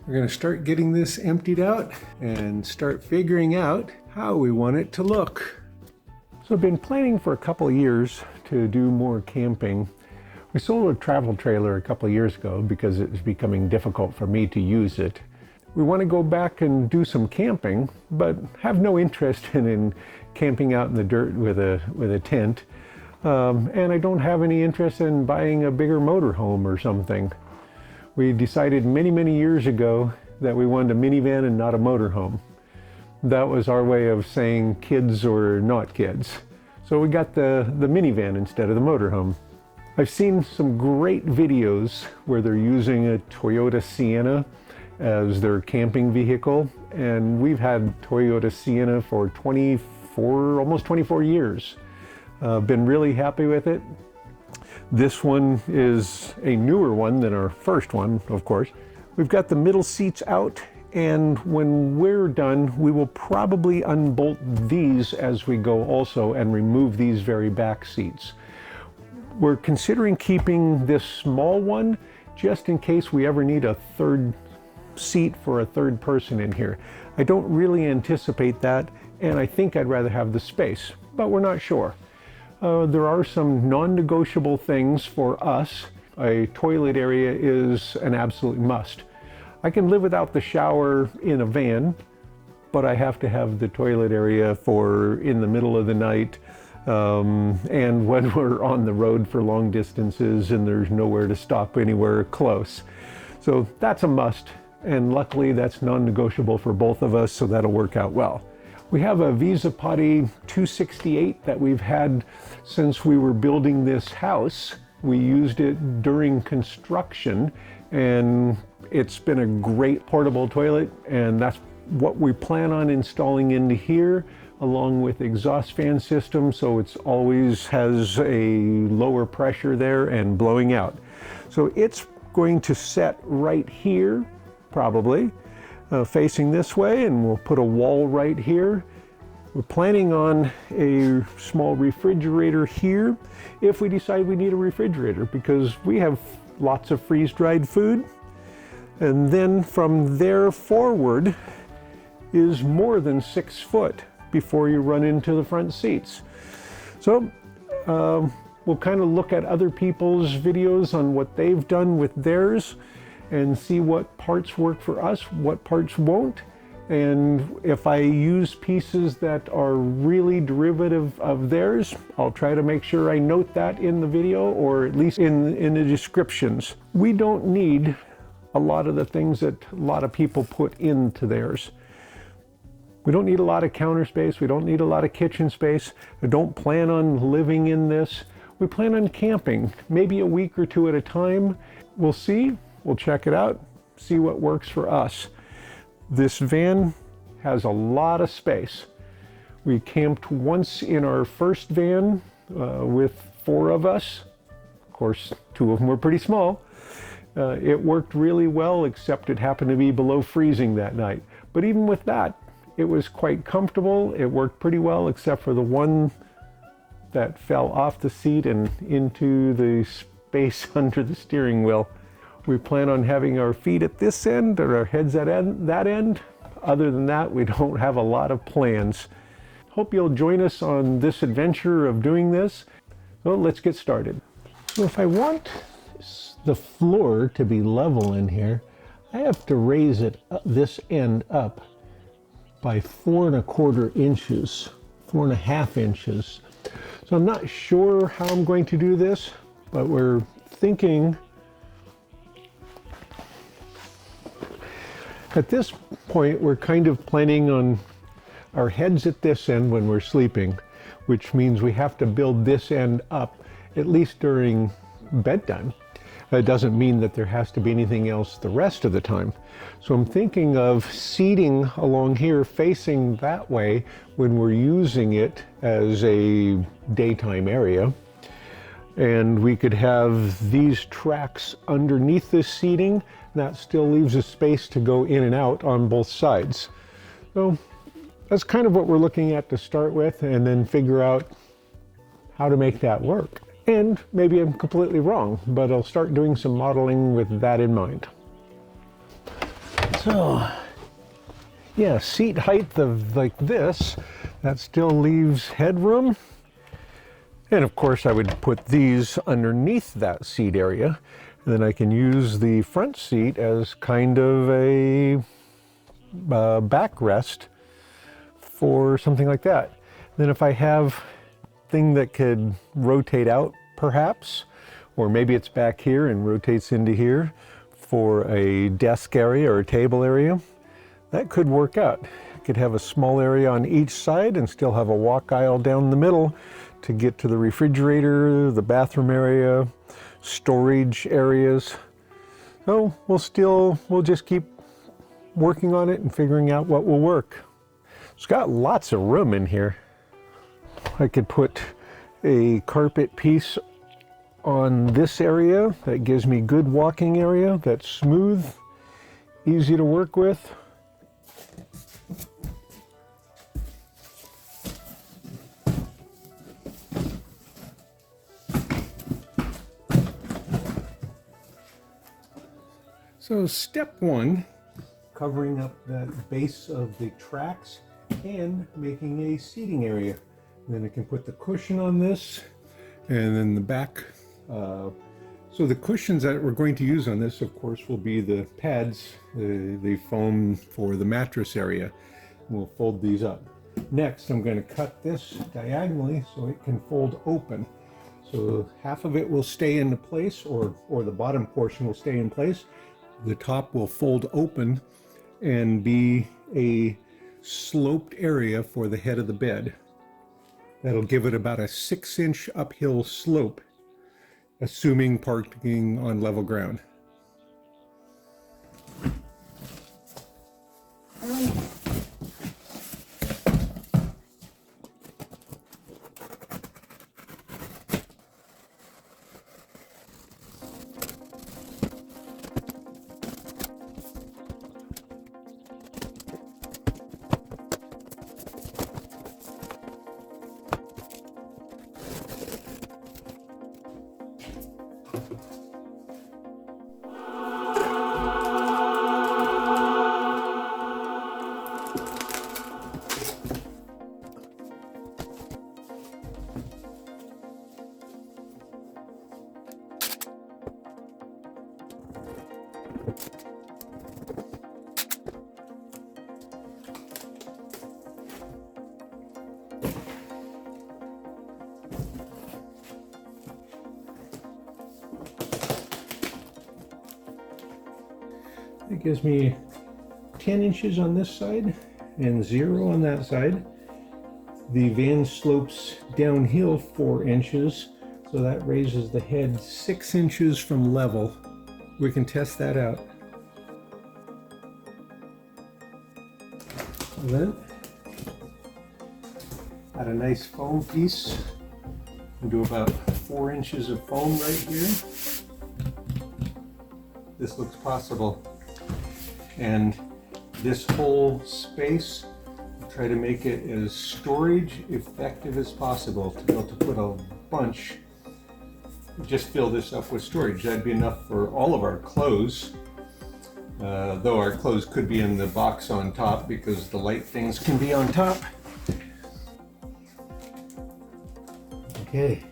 We're going to start getting this emptied out and start figuring out how we want it to look. So I've been planning for a couple of years to do more camping. We sold a travel trailer a couple of years ago because it was becoming difficult for me to use it. We want to go back and do some camping, but have no interest in camping out in the dirt with a tent. And I don't have any interest in buying a bigger motorhome or something. We decided many years ago that we wanted a minivan and not a motorhome. That was our way of saying kids or not kids. So we got the minivan instead of the motorhome. I've seen some great videos where they're using a Toyota Sienna as their camping vehicle, and we've had Toyota Sienna for almost 24 years. Been really happy with it. This one is a newer one than our first one, of course. We've got the middle seats out, and when we're done, we will probably unbolt these as we go also and remove these very back seats. We're considering keeping this small one just in case we ever need a third seat for a third person in here. I don't really anticipate that, and I think I'd rather have the space, but we're not sure. There are some non-negotiable things for us. A toilet area is an absolute must. I can live without the shower in a van, but I have to have the toilet area for in the middle of the night and when we're on the road for long distances and there's nowhere to stop anywhere close. So that's a must, and luckily that's non-negotiable for both of us, so that'll work out well. We have a Visa Potty 268 that we've had since we were building this house. We used it during construction, and it's been a great portable toilet, and that's what we plan on installing into here, along with exhaust fan system, so it's always has a lower pressure there and blowing out. So it's going to set right here, probably, facing this way, and we'll put a wall right here. We're planning on a small refrigerator here if we decide we need a refrigerator, because we have lots of freeze-dried food. And then from there forward is more than 6 foot before you run into the front seats. So we'll kind of look at other people's videos on what they've done with theirs and see what parts work for us, what parts won't. And if I use pieces that are really derivative of theirs, I'll try to make sure I note that in the video, or at least in the descriptions. We don't need a lot of the things that a lot of people put into theirs. We don't need a lot of counter space. We don't need a lot of kitchen space. I don't plan on living in this. We plan on camping, maybe a week or two at a time. We'll see. We'll check it out, see what works for us. This van has a lot of space. We camped once in our first van with 4 of us. Of course, 2 of them were pretty small. It worked really well, except it happened to be below freezing that night. But even with that, it was quite comfortable. It worked pretty well, except for the one that fell off the seat and into the space under the steering wheel. We plan on having our feet at this end or our heads at that end. Other than that, we don't have a lot of plans. Hope you'll join us on this adventure of doing this. So let's get started. So if I want the floor to be level in here, I have to raise it this end up by 4¼ inches, 4½ inches. So I'm not sure how I'm going to do this, but we're thinking at this point, we're kind of planning on our heads at this end when we're sleeping, which means we have to build this end up at least during bedtime. It doesn't mean that there has to be anything else the rest of the time. So I'm thinking of seating along here facing that way when we're using it as a daytime area. And we could have these tracks underneath this seating. That still leaves a space to go in and out on both sides. So that's kind of what we're looking at to start with, and then figure out how to make that work. And maybe I'm completely wrong, but I'll start doing some modeling with that in mind. So, yeah, seat height of like this, that still leaves headroom. And of course I would put these underneath that seat area. And then I can use the front seat as kind of a backrest for something like that. Then if I have thing that could rotate out perhaps, or maybe it's back here and rotates into here for a desk area or a table area, that could work out. I could have a small area on each side and still have a walk aisle down the middle to get to the refrigerator, the bathroom area, storage areas. So we'll just keep working on it and figuring out what will work. It's got lots of room in here. I could put a carpet piece on this area that gives me good walking area, that's smooth, easy to work with. So step one, covering up that base of the tracks and making a seating area. Then I can put the cushion on this, and then the back. So the cushions that we're going to use on this, of course, will be the pads, the foam for the mattress area. We'll fold these up. Next, I'm going to cut this diagonally so it can fold open. So half of it will stay into place, or the bottom portion will stay in place. The top will fold open and be a sloped area for the head of the bed. That'll give it about a 6-inch uphill slope, assuming parking on level ground. It gives me 10 inches on this side and 0 on that side. The van slopes downhill 4 inches, so that raises the head 6 inches from level. We can test that out. And then add a nice foam piece and do about 4 inches of foam right here. This looks possible. And this whole space, try to make it as storage effective as possible to be able to put a bunch. Just fill this up with storage. That'd be enough for all of our clothes. Though our clothes could be in the box on top because the light things can be on top. Okay.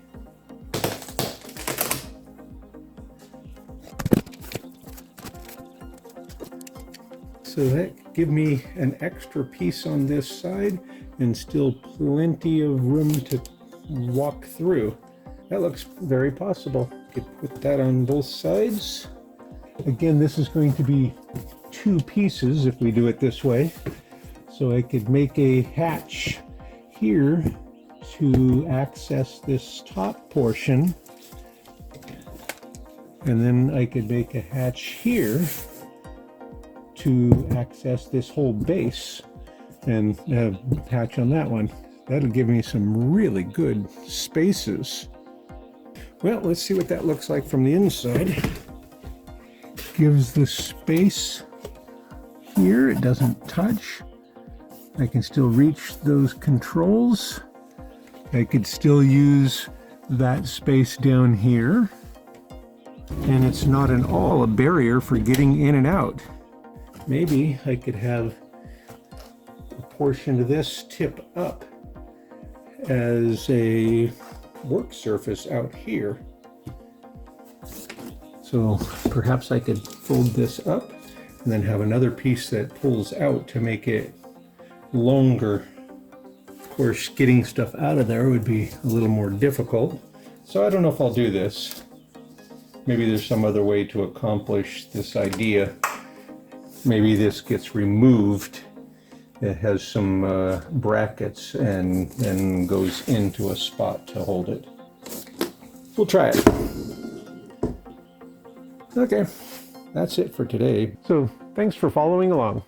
So that give me an extra piece on this side and still plenty of room to walk through. That looks very possible. Could put that on both sides. Again, this is going to be 2 pieces if we do it this way. So I could make a hatch here to access this top portion. And then I could make a hatch here to access this whole base and hatch on that one. That'll give me some really good spaces. Well, let's see what that looks like from the inside. Gives the space here, it doesn't touch. I can still reach those controls. I could still use that space down here. And it's not at all a barrier for getting in and out. maybe I could have a portion of this tip up as a work surface out here. So perhaps I could fold this up and then have another piece that pulls out to make it longer. Of course, getting stuff out of there would be a little more difficult. So I don't know if I'll do this. Maybe there's some other way to accomplish this idea. Maybe this gets removed. It has some brackets and then goes into a spot to hold it. We'll try it. Okay, that's it for today. So thanks for following along.